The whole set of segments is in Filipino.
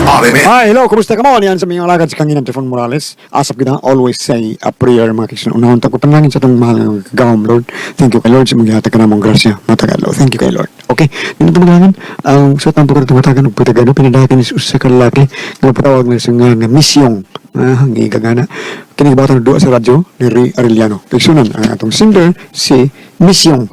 Hi, hello, kumusta ka mo? Yan sa mga alagad sa Kanginan Tefon Morales. Asap kita, always say a prayer mga kaisan. Unahon ko panangin sa itong mahal ng gawam, Lord. Thank you kay Lord sa magyata ka namang grasya. Matagal, Lord. Thank you kay Lord. Okay, dito tumagangan. Ang sa tampo ko na tumatagan, nagpatagano, pinadakin ni Jesus sa kalaki. Napatawag na sa nga misyong. Hangi gagana. Kinigabatan na doon sa radyo ni Ray Arellano. Pagsunan ang atong singer, si Misyong.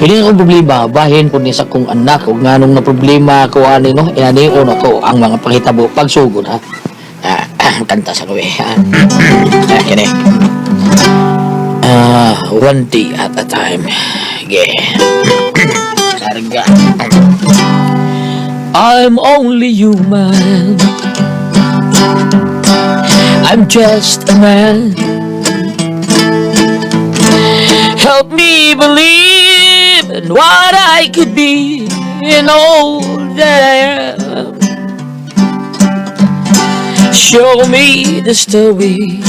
Hindi akong problema, bahin ko ni sa kong anak o nga nung na problema ko ani no, inani ko ang mga panghitabo pagsugod ha. Kanta sa gabi ha. Kini. One day at a time. Yeah. Karga. I'm only human. I'm just a man. Help me believe in what I could be and all that I am. Show me the story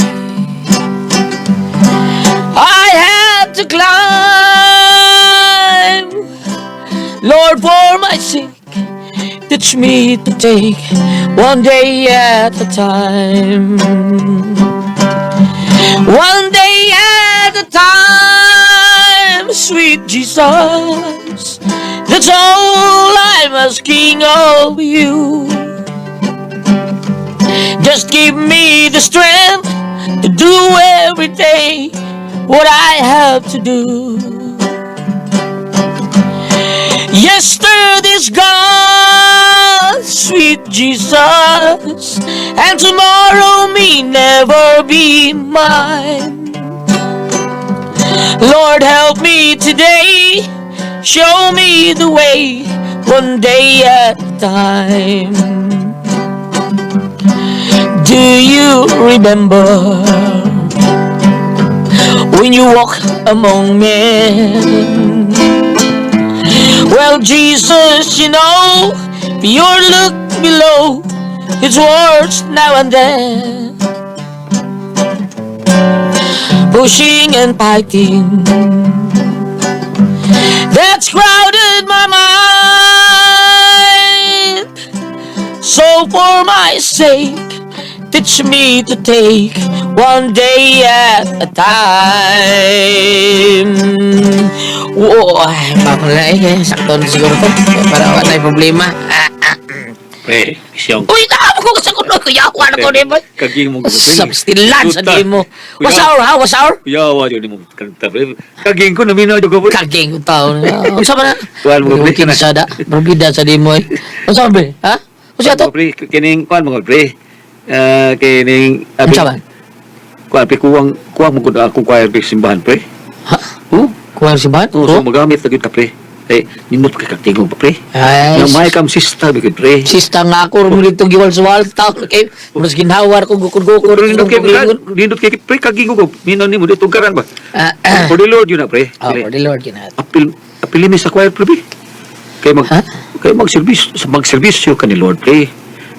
I had to climb. Lord, for my sake, teach me to take one day at a time. One day at a time, sweet Jesus. That's all I'm asking of you. Just give me the strength to do every day what I have to do. Yesterday's gone, sweet Jesus, and tomorrow may never be mine. Lord, help me today, show me the way, one day at a time. Do you remember when you walk among men? Well, Jesus, you know, your look below, it's worse now and then. Pushing and fighting, that's crowded my mind. So for my sake, teach me to take one day at a time. Wow, papalay, sakto na siguro to. Para wala yung problema. Pre, Misyong. Uy, naam ko sa kuno. Kuyawa na ko, di ba? Kaging mo Substilan sa di mo. Wasaur, ha? Wasaur? Kuyawa, yun mo kanta, pre. Kaging ko, naminaw yung ko, pre. Kaging ko tao. Usa ba na? Kuhan mo, pre. Sada. Probida sa di mo, eh. Usa ba, ha? Usa to? Pre, kining, kuhan mo, pre. Kining, Usa ba? Kuhan, pre, kuwang mo kung akong choir, pre, simbahan, pre. Ha? Kuha si Bahan? So, magamit na ka, pre. Nindot ka katingong pa, pre. Ay, May kam sista, bigod, pre. sista nga ako, rumulito giwal sa wal, tao, kay, mas ginhawar ko, gukod-gukod, Nindot kay, pre, kaging ko, minaw ni mo, dito karan ba? For the Lord yun na, pre. Oh, for the Lord, kinat. Apilin ni sa choir, pre. Kaya mag-servisyo ka ni Lord, pre.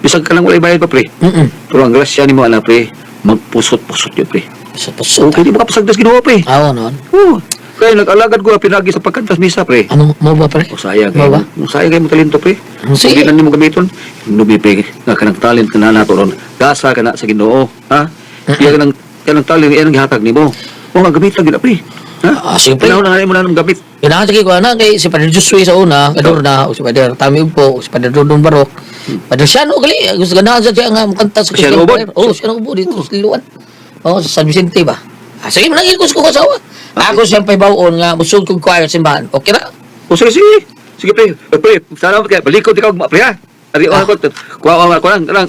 Bisag ka lang walay bayad pa, pre. Pero ang grasya ni mo, ana, pre, magpusot-pusot yun, pre. Pusot-pusot. Okay, di mo kapasagdas ginawa, pre. Oo, noon. Oo. Kaya nag-alagad ko, pinagi sa pagkantas misa, pre. Ano, mo ba, pre? O sayang Mo ba? kayo. O sayang kayo mo talento, pre. Sige. Hindi na mo gamiton. Nubi, pre, nga ka ng talent ka na nato ron. Gasa ka na sa Ginoo, ha? Iya ka ng talent, iya ng gihatag ni mo. O nga, gamit lang gina, pre. Ha? Sige, pre. Pinaw na mo na ng gamit. Kailangan sa ko, na, kay si Padre Josué sa una, kador na, o si Padre Tami Ugpo, o si Padre Dondon Barok. Padre Siano, gali, gusto ganahan sa siya nga, makanta sa Siano Ubod? Oo, Siano Ubod, dito sa Liluan. Oo, sa San Vicente ba? Sige, managin ko sa kasawa. Ako siyang paibaon nga, busog kong choir simbahan. Okay na? O sige, sige. Sige, pre. Pre, salamat kaya. Balikod ikaw, pre, ha? Ari, ko, kuha lang.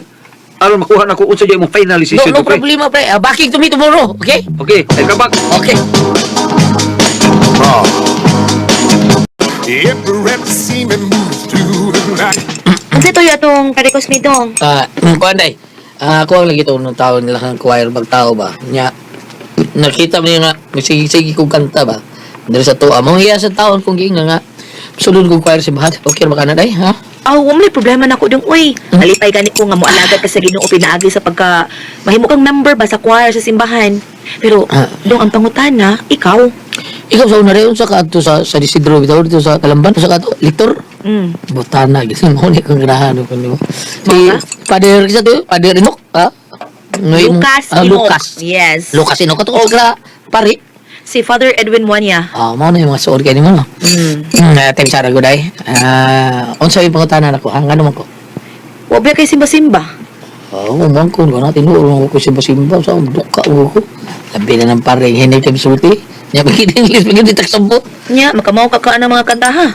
Aron makuha na ko unsa yung final decision, No pre. problema, pre. Backing to me tomorrow, okay? Okay, ay kabak. Okay. Every rep seeming moves through the night. Kasi to atong karikos ni Dong. Kuanday. Ako ang lagi ito nung tao nila kang choir bagtao ba. Nya, nakita mo nga, sige kong kanta ba. Dari sa tuwa. Mga hiya sa taon kong ginga nga. Sulod ko choir si Bahad. Okay na ba ka na, day? Ha? Aw, may problema na ako dong, uy. Alipay ganit ko nga mo alagad ka sa Ginoo pinaagi sa pagka mahimo kang member ba sa choir sa simbahan. Pero, dong ang pangutana, ikaw. Ikaw sa una rin, sa kato sa Disidro, bitaw dito sa Kalamban, sa kato, Liktor. Butana, gising mo ni kang ganahan ko nimo. Si Pader kisa to, Pader Inok, ha? Lucas Inok. Lucas. Yes. Lucas Inok kato ka pari. Si Father Edwin Wanya. Mo na yung mga suod kay nimo no. Time sara ko day. Unsa yung pangutanan ako, ha? Ngano man ko? Wa ba kay simba-simba? Umang ko na tinuro ko simba-simba sa duka ko. Labi na ng paring hinay kay sulti. Nya pagid English pagid tagsabot. Nya, makamaw ka ng mga kanta ha.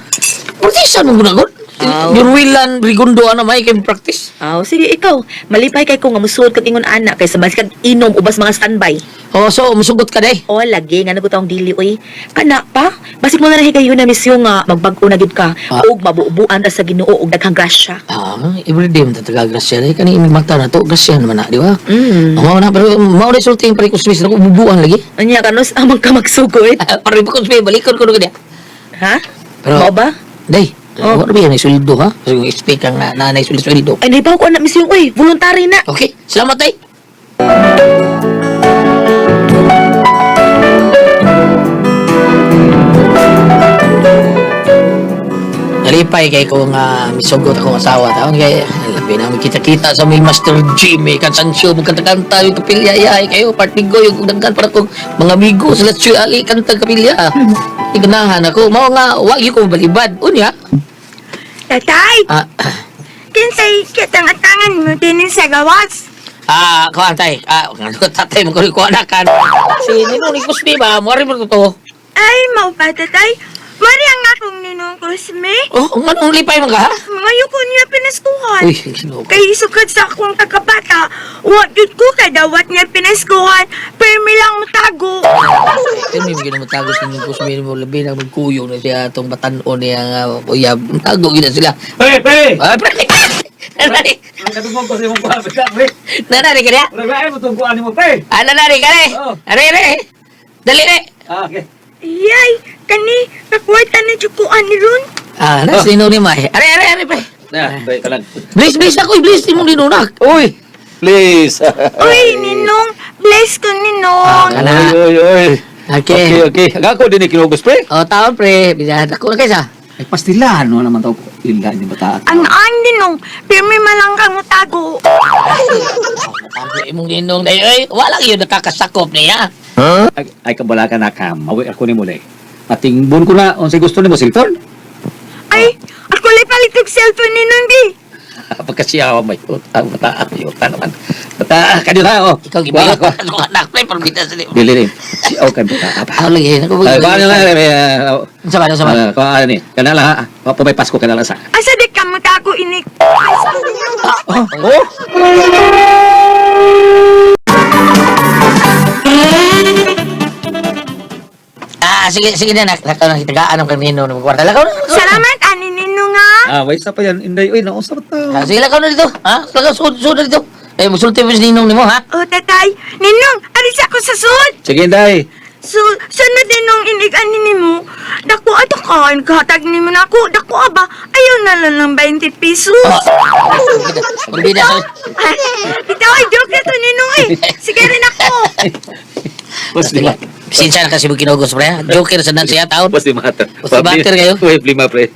Practice ano gunagon? Yurwilan Rigundo ana may kay practice. Aw, sige ikaw. Malipay kay ko nga musuod kag ingon ana kay sa basic kag inom ubas mga standby. So musugot ka day. O lagi nga nagutong dili oy. Kana pa, basig mo na higayon na misyo nga magbag-o na gid ka ug mabuubuan ta sa Ginoo ug daghang grasya. Everyday mo tataga grasya day kani mata na to grasya naman na, di ba? Mao na pero mao na sulting pare ko Swiss na ko bubuan lagi. Anya kanos amang ka magsugod. Pare ko Swiss balikon ko gid. Ha? Pero Mao ba? day. Ano ba yan ay sweldo ha? So yung speak ang nanay sweldo. Ay naibaw ko anak misyo oy, voluntary na. Okay, salamat day. Nalipay kay ko nga misugot akong asawa taon kay labi na kita-kita sa may Master Jimmy Kansansyo magkanta-kanta yung kapilyayay kayo partigo yung daghan para kong mga amigo sila ali kanta kapilya. Iganahan ako mao nga wagi ko balibad unya. Tatay, kinsay kitang atangan mo din sa gawas. Kuan tay. Ngano tatay mo ko na kan. Si Nino ni Kusmi ba mo rin mo to. Ay, mau pa tatay. Mari ang akong ninong kusme. Oh, nganong lipay mo ka ha? Ngayon ko niya pinaskuhan. Uy, ginoo. Kay isukad sa akong kakabata, what yun ko kay dawat niya pinaskuhan, permi lang matago. Pero may mga matagos ng Kusmi mo labi na magkuyo na siya itong batanon niya uyab. Tago gina sila. Pre! Pre! Nanari! Ang katungkol ko sa imong pabila, pre. Nanari ka niya? Wala mo itong kuhaan mo, pre. Nanari ka niya? Oo. Are! Dali re! Okay. Yay, kani, kakwarta na jukuan ni Ron. Nasino ni May. Are, pre! Pre, kalan. Please ako, please. Di mo linunak. Uy! Please. Uy, ninong, bless ko ninong. Kana. Uy. Okay. Okay. Ako din kinugos, pre. Taon, pre. Bisahan ako na kaysa. Ay, pastilan. Ano naman tao? Ila, hindi ba Ang ninong, permi malang kang matago. Ang imong linong na yun. Wala yun nakakasakop niya. Ay, kabala ka na ka. Mawi ako ni muli. Matingbon ko na. Kung gusto ni mo, cellphone. Ay, ako lang palitog cellphone ninong di. Pagkasiyawa may utang. Mata naman. Mata, kanyo na, oh. Ikaw gibayad ko. Ano ka anak, pre? Parbita sa libo. Dili rin. Siyaw ka, mata. Lagi. Ay, paano lang, Sama. kung ano ni, kanala ha, pumay Pasko kanala sa. Asa di ka matago inik. Sige na. Nakaw na kitagaan ng kanino. Kwarta. Lakaw na. Salamat, ani ninong nga. May isa pa yan, Inday. Uy, nausap ta. Sige, lakaw na dito. Lakaw, suod na dito. Musulti mo si ninong ni mo, ha? O, tatay, ninong, alis ako sa sud. Sige, Inday. Sunod din nung inig-ani ni mo. Dako ato ka, naghatag ni mo na ako. Dako aba, ayaw na lang ng 20 pesos. Parbita sa... Ito ay joke na to, ninong eh. Sige rin ako. Bas di mata. Sinsa na kasi mo kinugos, pre. Joker sa nan siya taon. Bas di mata. Basta bater kayo? Uy, lima, pre.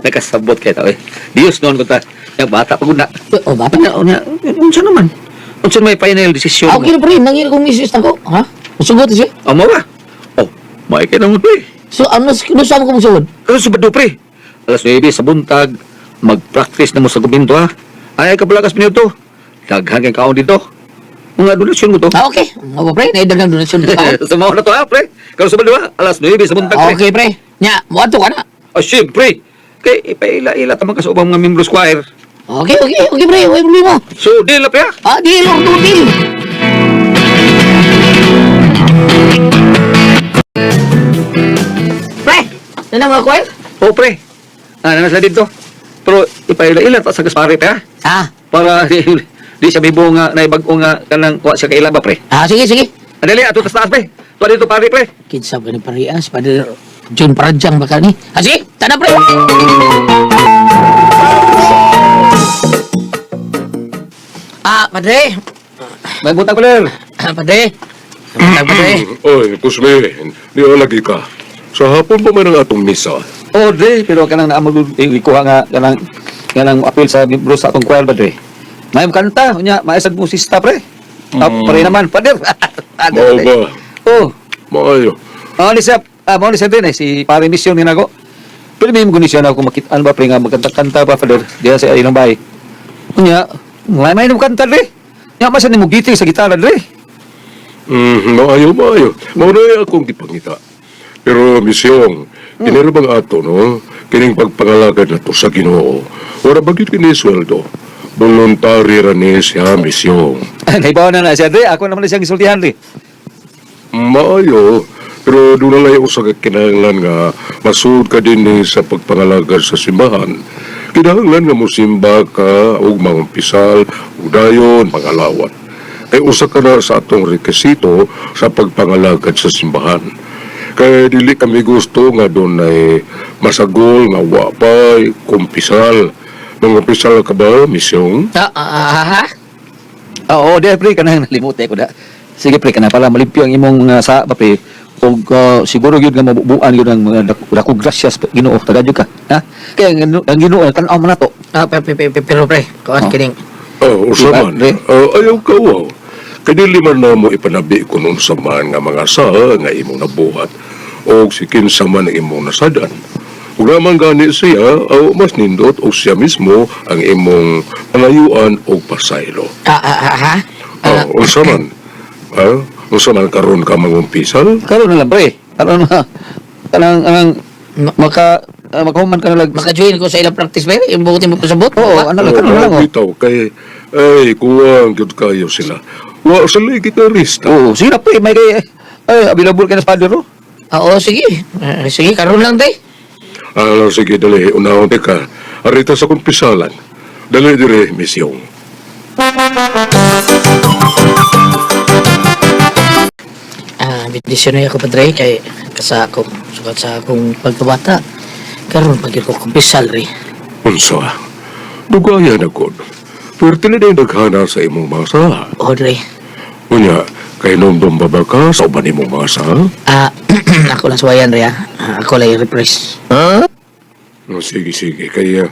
Nakasabot kayo tao eh. Diyos noon ko ta. Yung bata pag una. Bata? Unsa naman? Unsa may final decision mo? Okay na, pre. Nangin akong misis na ko. Ha? Masugot siya. Amo ba? Oh, may kayo naman, pre. So, ano sa mo kong musugod? Pero subado, pre. Alas 9 sa buntag, mag-practice na mo sa gobinto, ha? Ay, kapalakas minuto. Daghan kang kaon dito. Mga donasyon mo to. Okay. Ako, pre. Naidagang donasyon dito. Sa mga na to, ha, pre? Pero subado, ha? Alas 9 sa buntag, pre. Okay, pre. Nya, muadto ka na. Siyempre. Kay ipaila-ila tamang kasubang mga membro squire. Okay, pre. Huwag problema. So, deal na, pre, ha? Deal. Deal. Pre, na mga kwel? Oh, pre. Nasa dito. Pero ipaila-ila ta sa gaspare, pre, ha? Para di siya bibo nga naibag-o nga kanang kuha siya kaila ba, pre? Sige. Adali, ato tas taas, pre. Tuwa dito, pare, pre. Kinsab ka ni parias. Pada Jun Parajang baka ni. Sige, tada pre. Padre. May butang pader. Padre. Padre. Oy, Kusme, di lagi ka. Sa hapon pa man ang atong misa. Oh, Dre, pero kanang naamag ikuha nga kanang apil sa membro sa atong choir ba, Dre? May kanta, nya maisag mo sista pre. Pare naman, pader. Mao ba? Oh, Maayo. ni siya din eh, si pare misyon ni nako. Pero may mga siya na ako makita, ano ba pre nga magkanta-kanta pa, pader. Diya sa ilang bahay. Nya, may kanta, Dre. Nya, masan ni mo giting sa gitara, Dre. Maayo. Mao na akong gipangita. Pero misyong, inirabang ato, no? Kining pagpangalagad na to sa Ginoo. Wala bagit kini sweldo. Voluntary ra ni siya misyong. Naibaw na siya, Dre. Ako naman na siyang gisultihan, Dre. Maayo. Pero doon na lang sa kinahanglan nga masud ka din ni sa pagpangalagad sa simbahan. Kinahanglan nga mosimba ka og mga pisal, udayon, pangalawat. Kay usa ka na sa atong rekisito sa pagpangalagad sa simbahan. Kaya dili kami gusto nga doon ay masagol nga wapay, kumpisal. Mga pisal ka ba, misyong? Oo, di pre, kanang nalimutan ko na. Sige pre, kana pala malimpyo ang imong sa pa pre. O siguro yun nga mabubuan yun ang mga dakong grasyas Ginoo tagadyo ka. Ha? Kaya ang Ginoo tan-aw man nato. Pero pre, kuan kining. Usaman. Diba, Ayaw ka, wow. Kadili man na mo ipanabi ko nung saman nga mga sa nga imong nabuhat o si kinsa man ang imong nasadan. Kung naman gani siya, mas nindot o siya mismo ang imong panayuan o pasaylo. Usaman. Usaman karon ka mangumpisal? Karon na lang pre. Karon na. Kanang makahuman ka na lang. Maka-join ko sa ilang practice ba? Yung bukutin mo pa sa bot? Oo, ano lang, karon na lang. Bitaw kay kuwang gyud kayo sila. Wa sa gitarista. Oo, sige na pre, may kay available ka na sa father, no? Oo, sige. Sige, karon lang day. Sige, dali. Unahon ka. Arita sa kumpisalan. Dali dire, misyong. Bendisyon na ako padre kay kasa ako sukat sa akong pagkabata. Karon pag ko kumpisal ri. Unsa? Dugaya na gud. Pero tila naghana sa imong masa. Odre. Unya, kay nung dumbaba ka sa uban imong masa? Ako lang suwayan ri ako lang i-refresh. Sige. Kaya,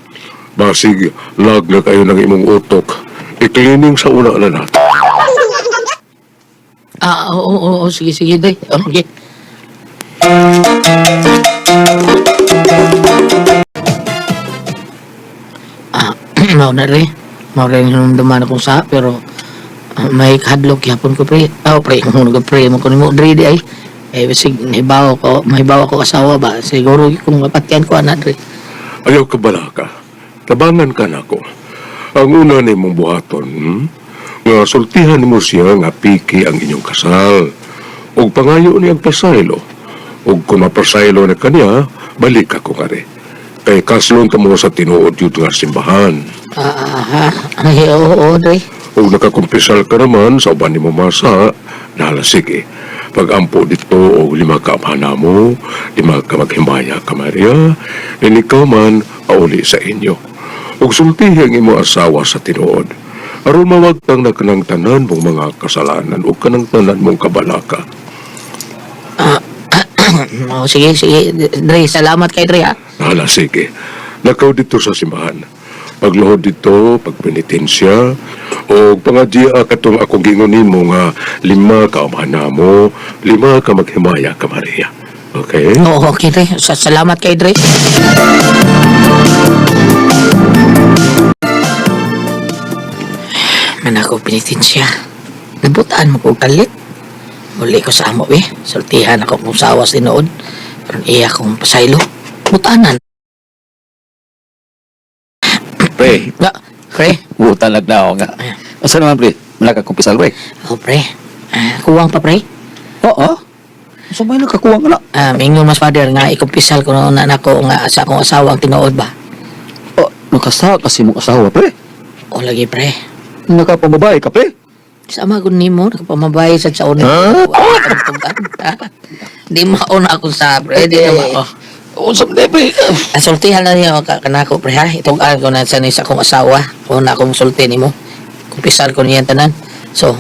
basig, lag na kayo ng imong utok. I-cleaning sa una na natin. Oo, sige day. Okay. Mau na rin. Mau rin yung duman akong sa, pero may hadlok yapon ko pre. Pre, kung nag-pray mo ko ni mo, dre di ay. Basig, mahibaw ko asawa ba? Siguro kung mapatyan ko, anak rin. Ayaw ka bala ka. Tabangan ka na ko. Ang una ni mong buhaton, nga sultihan mo siya nga piki ang inyong kasal. Og pangayo niyang pasaylo. Og kung mapasaylo na kanya, balik ako nga rin. Kay kaslon ka mo sa tinuod yun nga simbahan. Ay, oo, Dre. Og nakakumpisal ka naman sa uban ni mo masa, nala sige. Pag-ampo dito o 5 ka amhana mo, 5 ka maghimbaya ka Maria, nini ka man auli sa inyo. Og sultihang imo asawa sa tinuod. Aron mawagtang na kanang tanan mong mga kasalanan o kanang tanan mong kabalaka. Sige, Dre. Salamat kay Dre, ha? Hala, sige. Nakaw dito sa simbahan. Pagluhod dito, pagpenitensya, o pangadya katong akong gingunin mo nga 5 ka amhana mo, 5 ka maghimaya ka Maria. Okay? Oo, okay, Dre. Salamat kay Dre. Manako pinitensya. Nabutaan mo ko kalit. Muli ko sa amo, Sultihan ako kung sawas tinood. Pero iya kong pasaylo. Butanan. Pre, Pre. buta lang na ako nga. Asa naman pre? Malaka kumpisal pre? Oh, pre. Kuwang pa, pre. Oo. So may nakakuwang ka na? Mingon mas father nga ikumpisal ko na nako nga sa akong asawa ang tinuod ba? Nakasa kasi mong asawa pre. O lagi, pre. Nakapambabae ka pre. Sama ko nimo nakapamabay sa tsaon. Di maon ako sa pre, di na mao. Usap na, pre. Sultihan na niya kanako pre ha. Itong ko na sa isa kong asawa. Kung na akong sulti nimo. Kumpisar ko niyan tanan. So,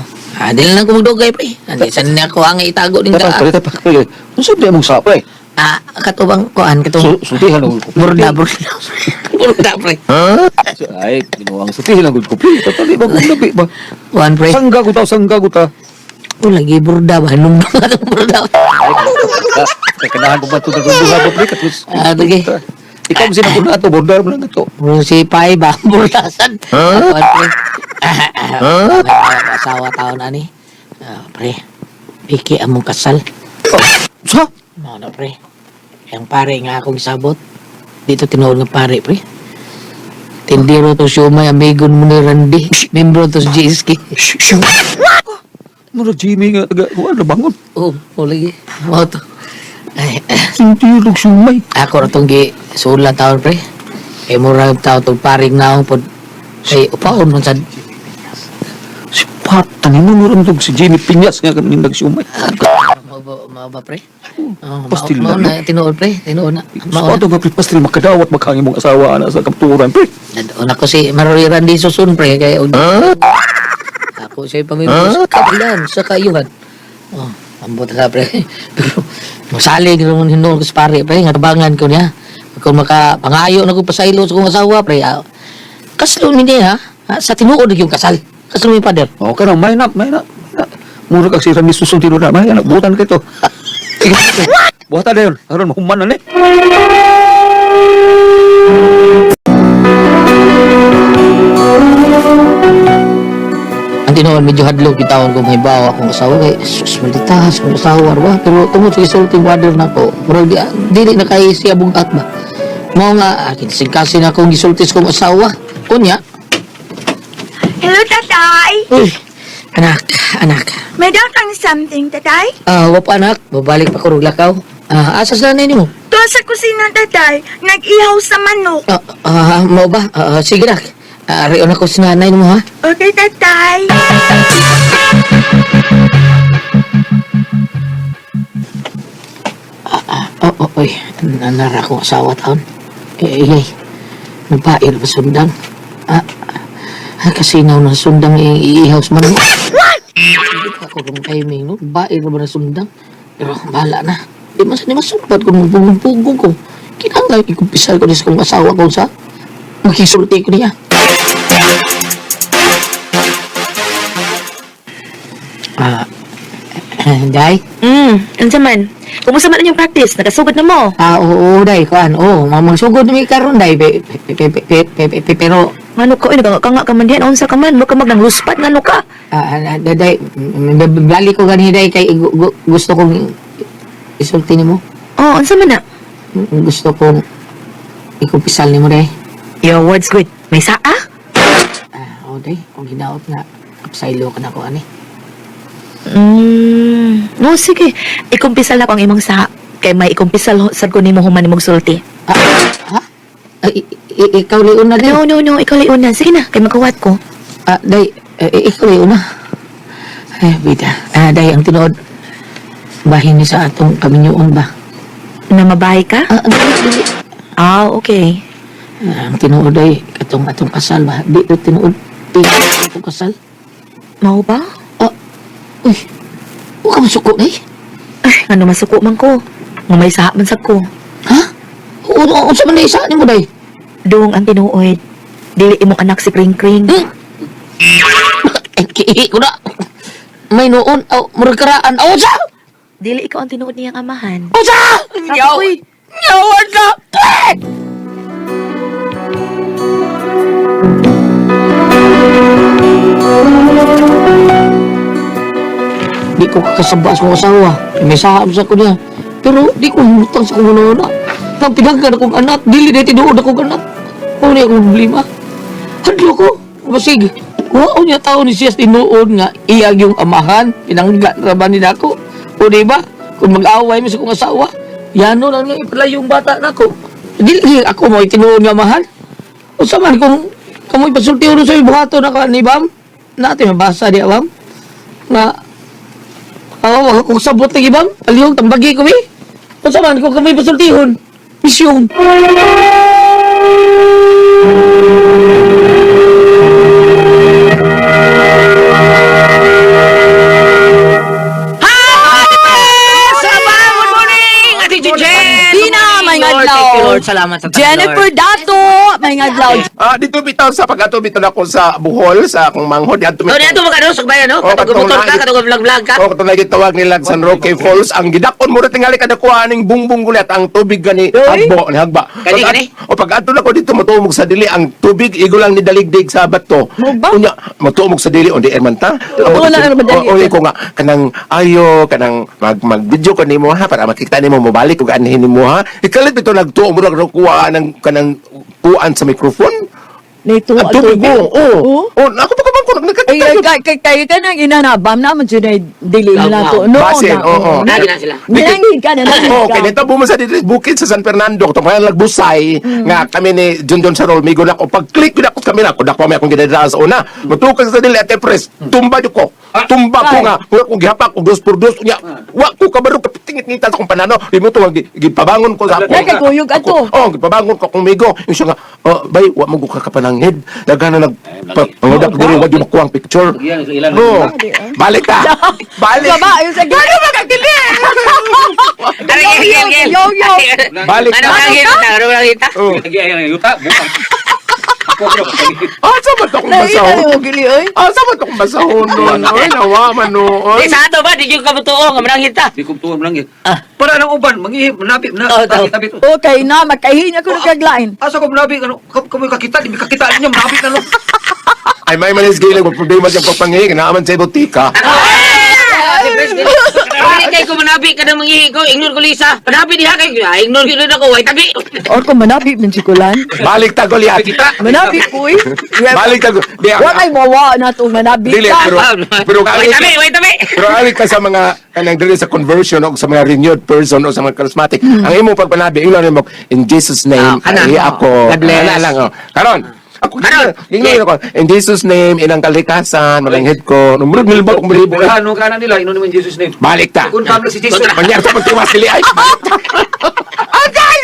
dili lang ko magdugay pre. Andi sa niya ko ang itago din Tapak, ka. tapak, pre. Usap na mong sa, pre. Katubang kuan katubang Sultihan ako. burda. Burda pre. Ay, ginuwang sultihan ako. Pre, tatali ba kung labi ba? Kuan pre. Sangga ko ta. Lagi burda ba nung atong burda. Kanahan ko ba ito na gulungan ba, pre? Katus. Lagi. Ikaw ang sinakon na ito, bordar mo lang ito. Si Pai ba burdasan. Kuan pre. May asawa tao na ni. Pre. Piki among kasal. Sa? Mao na pre. Yang pare nga akong sabot. Dito tinuod nga pare pre. Tindiro to siomay amigon mo ni Randy. Membro to sa GSK. Mura Jimmy nga, taga, na bangon. Oh, lagi. Mao to. Ay, Sintilog sumay. ako ratong gi sulat taon pre. Kay mura taon tong paring naong pod. Ay upaon man sad. Si Pat, tanin mo rin itong si Jimmy Piñas nga kanina nagsumay. Mao ba pre? Pastil Mao na. na tinuod pre. Tinuod na. Sa Mao na. ato nga, pre, pastil makadawat maghangin mong asawa na sa kapturan, pre. Nandoon ako si Maroy Randy Susun pre kaya ako siya pamimos kabilan sa kayuhan. Oh, ambot na pre. Pero masalig naman hinong ko sa pare pre nga tabangan ko niya. Kung makapangayo na ko pasaylo sa kong asawa pre. Kaslo ni niya sa tinuod yung kasal. Kaslo ni pader. O, ka na, may na. Mura kag si Randy Susun tino na, may anak, butan ka ito. Buhatan na yun, haron, mahuman na ni. Ang tinuod medyo hadlok kitawon kung may bawa akong asawa kay sus malitahas kong asawa ba pero tungod sa isulting water na ko pero dili na kay siya bugat ba mao nga akin singkasin akong gisultis kong asawa kunya. Hello, tatay. Uy, anak. May datang something, tatay? Wap anak, babalik pa ko rog lakaw. Asas na nimo. Doon sa kusina, tatay, nag-ihaw sa manok. Mau ba? Sige nak. Riyon ako sa nanay mo ha. Okay, tatay. Oy, nanara akong asawa taon. Iyay, nagpair ba sundang? Kasinaw ng sundang iihaw sa manok. Hindi ako rong timing, no? Bair ba na sundang? Pero bahala na. Di masumpat kung magpugong ko. Kinanglan ikumpisal ko sa kong asawa ko sa magkisulti ko niya. Day? Ano man? Kumusta man yung practice? Nakasugod na mo? Oo, day, kuan. Mamang sugod na may karon, day. Pero, Ano ka? Nagkanga ka man diyan. Unsa ka man? Baka magnang luspat. Ano ka? day, bali ko gani, day, kay gusto kong isulti ni mo. Oh, unsa man na? Gusto kong ikumpisal ni mo, day. Your words good. May saa? Day, kung hinaot na, kapsaylo ka na ko, ani. No, sige. Ikumpisal na ko ang imong saa. Kay may ikumpisal sad ko nimo human nimong sulti. Ikaw liun na, day. No. Ikaw liun na. Sige na. Kay magkawat ko. Day, ikaw liun na. Ay, bida. Day, ang tinood, bahin ni sa atong kaminyoon ba? Na mabahay ka? Dili. Okay. Ang tinuod ay atong kasal ba? Di ko tinuod. Atong kasal. Mao ba? Uy, huwag ka masuko na eh. Ay, ano masuko man ko. Nga may saa man sad ko. Ha? Oo, sa man na isa ni mo day. Doong ang tinuod. Dili imong anak si Kring Kring. Kihi ko na. May noon, murag karaan. Sa! Dili ikaw ang tinuod niyang amahan. Sa! Uy! Yawan ka! Di ko kakasaba sa kong asawa. May sahab sa ko niya. Pero di ko humutang sa kong una. Nang pinagkan akong anak, dili na tinuod akong anak. Ano niya akong problema? Hadlo ko. Basig. Wow niya tao ni siya tinuod nga iyag yung amahan. Pinanggan raban din ako. O diba? Kung mag-away mo sa kong asawa, yano lang nga ipalayo yung bata na ko. Dili ako mo itinuod nga mahal. O saman kung kamoy pasulti ulo sa ibuhato na ka ni Bam, natin mabasa di Bam. nga kung sabot ng ibang alihog tambagi ko kung saan ko kami pasultihon misyon. Dina, may ngadlaw. Salamat sa Jennifer Dato, may ngadlaw. Dito bitaw sa pag-ato bitaw ako sa Bohol sa akong manghod adto Oh, dito mo ka no, sagbayan no? Oh, Katong motor ka, katong katong vlog-vlog ka. O katong gitawag nila San Roque Falls ang gidakon mo ra tingali kada kuhaning bungbong gulat ang tubig gani hagbo ni hagba. Kani? O pag-ato na ko dito motumog sa dili ang tubig igo lang ni daligdig sa bato. Mogba? Unya motumog sa dili on di erman ta. Oo, wala naman dali. O ko nga kanang ayo kanang mag-video ko nimo ha para makita nimo mobalik ug anhin nimo ha. Ikalit bitaw nagtuo mo ra kuha ng kanang kuan sa microphone. Nito Ang tubig mo. Oo. Oh, ako pa kabang ko nagkakita. Kaya ka nang inanabam naman dyan ay dili mo na to. No, Basin, oo. Nagi na sila. Nangin ka na, nangin Oo, ka. kinita mo sa dito bukid sa San Fernando. Ito kaya nagbusay nga kami ni John Sarol. Migo na ko. Pag-click ko na ko kami na. Kudak pa may akong ginadaan sa una. Matukag sa dili at press. Tumba nyo ko. Tumba ko nga. Kung gihapak ko dos por dos. Wa ko kabaro kapitingit-ngita sa kong panano. Di mo ito, gipabangon ko sa ako. Nagkakuyog ato. Oo, gipabangon ko kung migo. Yung siya nga, bay, wa mo ka kapanangid. Daga na pangudak diri, wa di makuha ang picture. Oo. Balik ka. Balik. Baba, yung sa gilid. Yo, yo. Balik Ano ka. ang kita? Ano ang kita? Oo. Yuta, bukan. Sa ba't akong Nakita basahon? mo gili, oy. Sa ba't akong basahon nun? Oy, nawaman noon. Di sa ato ba? Di yung kabutuong. Ang manang kita. Di ko tuwa mo lang yun. Para ng uban, mangihip, manapit, tabi to. Okay na, magkahinya ko nagkaglain. Asa ko manapit, ano, kamo kakita, di kakita niya, manapit na no. Ay, may manis gilang, kung problema siyang pagpangihig, naaman sa ibotika. Hindi kayo ko manabi ka na mangihi ko. Ignore ko Lisa. Manabi diha kayo. Ignore ko na ako. Ay tabi. Or kung manabi ng sikulan. Balik ta, Goliath. Manabi ko, eh. Balik ta, Goliath. Wa kay mawa na itong manabi Dili, ka. pero Wait tabi. Wait tabi. Pero alit ka sa mga kanang dili sa conversion o sa mga renewed person o sa mga charismatic. Ang imong pagpanabi, ilo mo in Jesus name, Kana. ay ako. God bless. Ana lang, oh. Karon. Ako Karon. Ingay ako. In Jesus name, inang kalikasan, malanghit ko. Numrod nilbot kong bilibo. Ano ka na nila, ino naman Jesus name. Balik ta. Kung kami si Jesus. Manyar sa pagtiwas dili ay. Agay!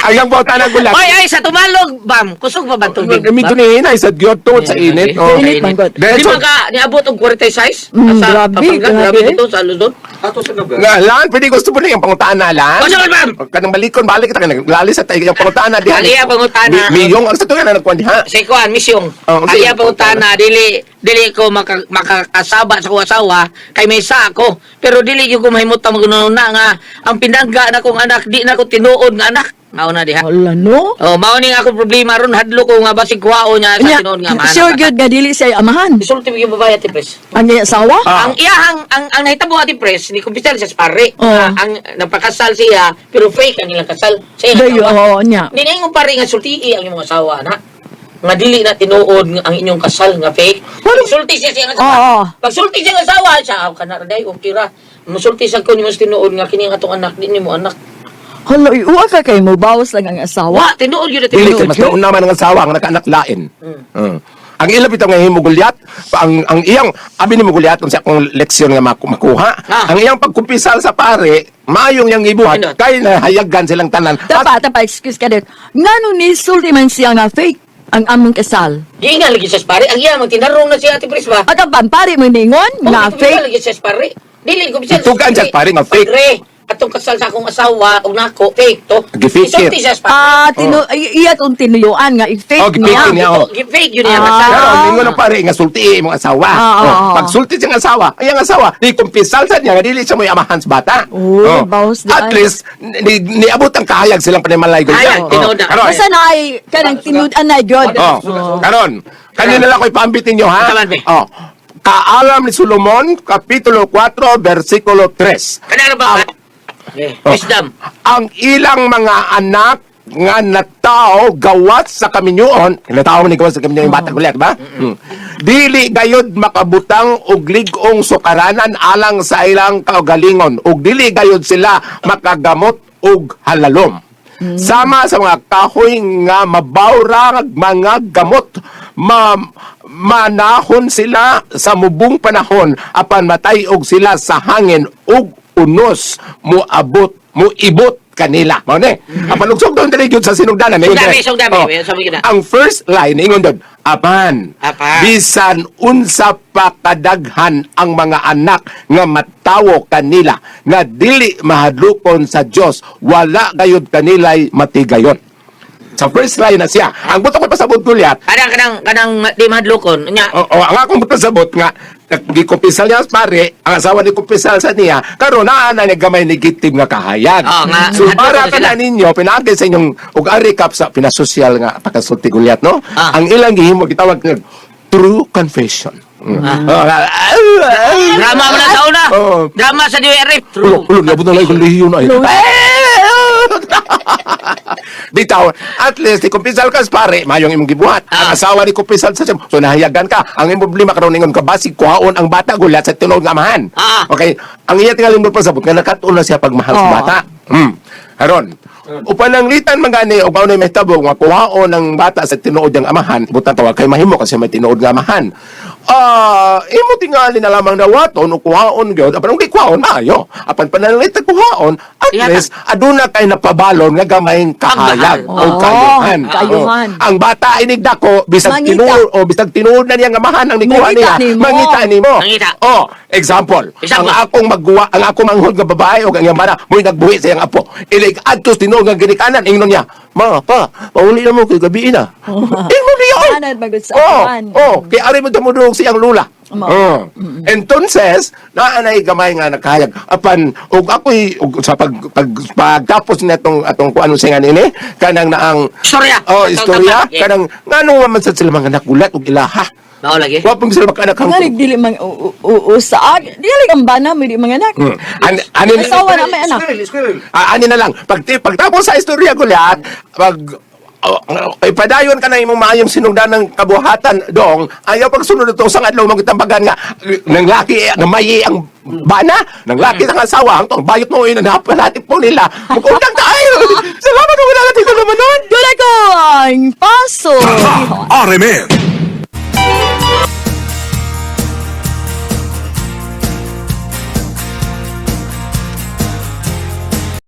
Ayang bota na gulat. Ay, sa tumalog, bam. Kusog pa ba tubig? Gamito ni Hinay sa Giotto sa init. Oh. Init, manggot. Di Diretso. ba ka niabot og 46? Grabe, grabe. dito sa Luzon. Ato sa gabi. Nga lang, pwede gusto mo na yung pangutana lang. O, sige, ma'am. Kanang balikon, balik kita. Kanang lalis at yung pangutana. Aliya pangutana. Miyong, ang sa tuwa na nagkuhan diha. Sa ikuan, misyong. Oh, sige. Aliya pangutana, dili ko makakasaba sa kong asawa, kay may isa ako. Pero dili yung kumahimutan magununa nga, ang pinangga na kong anak, di na ko tinuod nga anak. Mao na diha. Wala, no? Oh, mao ni nga ako problema ron, hadlo ko nga basig kuwao niya sa Nya, tinuod nga mahanap. sure good nga dili siya amahan. Isulti mo yung babae, Ate Pres. Ang iyang asawa? Ah. Ang iyahang, ang nahitabo, Ate Pres, ni kumpisal siya sa pare. Oh. Ang nagpakasal siya, pero fake ang ilang kasal. Siya Dayo, oo, niya. Hindi na yung pare nga sulti ang inyong asawa, na. Nga dili na tinuod nga ang inyong kasal nga fake. Sulti siya siya nga asawa. Oo. Pag sulti siya nga asawa, siya, ka na rin, okay ra. Musulti siya ko ni mas tinuod nga kining atong anak, di ni mo anak. Hala, uwa ka kay mo, bawas lang ang asawa. Wa, tinuod yun na Dili, tinuod. mas nauna man ang asawa, ang nakaanak lain. Ang ilang bitaw nga himugulyat, ang iyang, abi ni mugulyat, kung siya akong leksyon nga makuha, ang iyang pagkumpisal sa pare, mayong yang ibuhat, Pindot. kay nahayagan silang tanan. Tapa, excuse ka din. Nga nung nisulti man siya nga fake ang among kasal. Di nga lagi siya sa pare. Ang iya, magtinarong na siya, Ate Pres ba? At ang pampari mo ningon, nga fake. Lagi siya sa pare. Dili ko bisa. Tugan siya sa pare, nga fake. Pagre, atong kasal sa akong asawa, og nako, fake to. Gi-fake Isulti it. siya sa pare. Iya tong tinuyuan nga Oh, i-fake gi-fake niya. niya. oh. Fake yun yung Ah. kasal. Pero ningon ang pare nga sulti imong asawa. Pag sulti siyang asawa, ay ang asawa, di kumpisal sa niya nga dili siya mo amahan sa bata. Oh, bawas di At ay. least niabot ang kahayag silang panimalay ko. Hayag, tinuod na. Karon. Basta na ay kanang tinudan na God. Karon. Kanina lang ko'y pambitin nyo, ha? Taman, be. Oh. Kaalam ni Solomon, Kapitulo 4, versikulo 3. Kanaro ba? Wisdom. Ang ilang mga anak nga natao gawat sa kaminyoon, natao ni gawat sa kaminyoon yung bata gulat, ba? Dili gayud makabutang og ligong sukaranan alang sa ilang kaugalingon, ug dili gayud sila makagamot og halalom. Sama sa mga kahoy nga mabawra mga gamot, manahon sila sa mubong panahon apan matayog sila sa hangin ug unos moibot kanila. Mao ni. Apan ugsog doon dili gyud sa sinugdanan. Ang first line ingon doon, apan bisan unsa pa kadaghan ang mga anak nga matawo kanila nga dili mahadlokon sa Dios, wala gayud kanila'y matigayon. Sa first line na siya. Ang buto ko pasabot Goliath. Kanang di madlokon nya. Ang akong pasabot nga gikupisal niya pare, ang asawa ni kupisal sa niya, karon naa na gamay negative nga kahayag. So para kana ninyo pinaagi sa inyong ug recap sa pinasosyal nga pagkasulti Goliath, no? Ang ilang gihimo gitawag nga true confession. Drama mo na sa una. Drama sa DWR. Ulo, nabot na lang yung lehiyon ay. Bitaw, at least, ikupisal ka pare, mayong imong gibuhat. Ang asawa ni kupisal sa siya. So, nahayagan ka. Ang imong problema karon ningon ka, basig kuhaon ang bata Goliath sa tinuod nga amahan. Okay? Ang iya tingalin mo pasabot, nga nakatuon na siya pagmahal sa bata. Karon, upananglitan magani o paano may tabo nga kuhaon ng bata sa tinuod ng amahan, butang tawag kay mahimo kasi may tinuod nga amahan. Imo tingali na lamang dawaton o kuhaon gyud, apan ug kuhaon maayo. Apan pananglitan kuhaon, at least aduna kay napabalon nga gamayng kahayag o kayuhan. Kayuhan. Ang bata inig dako bisag tinuod o bisag tinuod na niya nga amahan ang nikuha niya. Mangita nimo. Example. Ang akong magguwa, ang akong manghod nga babae o ang yamana, mo'y nagbuhi sa iyang apo. Ilig adtos tinuod nga ginikanan, ingnon niya. Ma, pa, pauli na mo kay gabi na. Ingnon niya. Anad magud sa apan. Kay ari mo damudog siyang lula. Entonces, naanay gamay nga nakahayag. Apan, ug ako'y sa pagtapos netong atong kuano siya nga nini, kanang naang Istorya. istorya, kanang ngano man sa sila mga nagulat ug ilaha. Mao lagi. Wa pong sila makanak hangtod. Ngarig dili mang usaag. Dili ang bana mo di mga anak. Anin Asawa na may anak. Ani na lang. Pagtapos sa istorya Goliath, ipadayon ka na imong maayong sinugdan ng kabuhatan dong, ayaw pagsunod ito sa adlaw magitambagan nga ng laki nga mayi ang bana ng laki ng asawa hangtong bayot mo inahanap po nila magundang tayo. Salamat mo natin ko naman nun. Dulay ko ang paso. RMN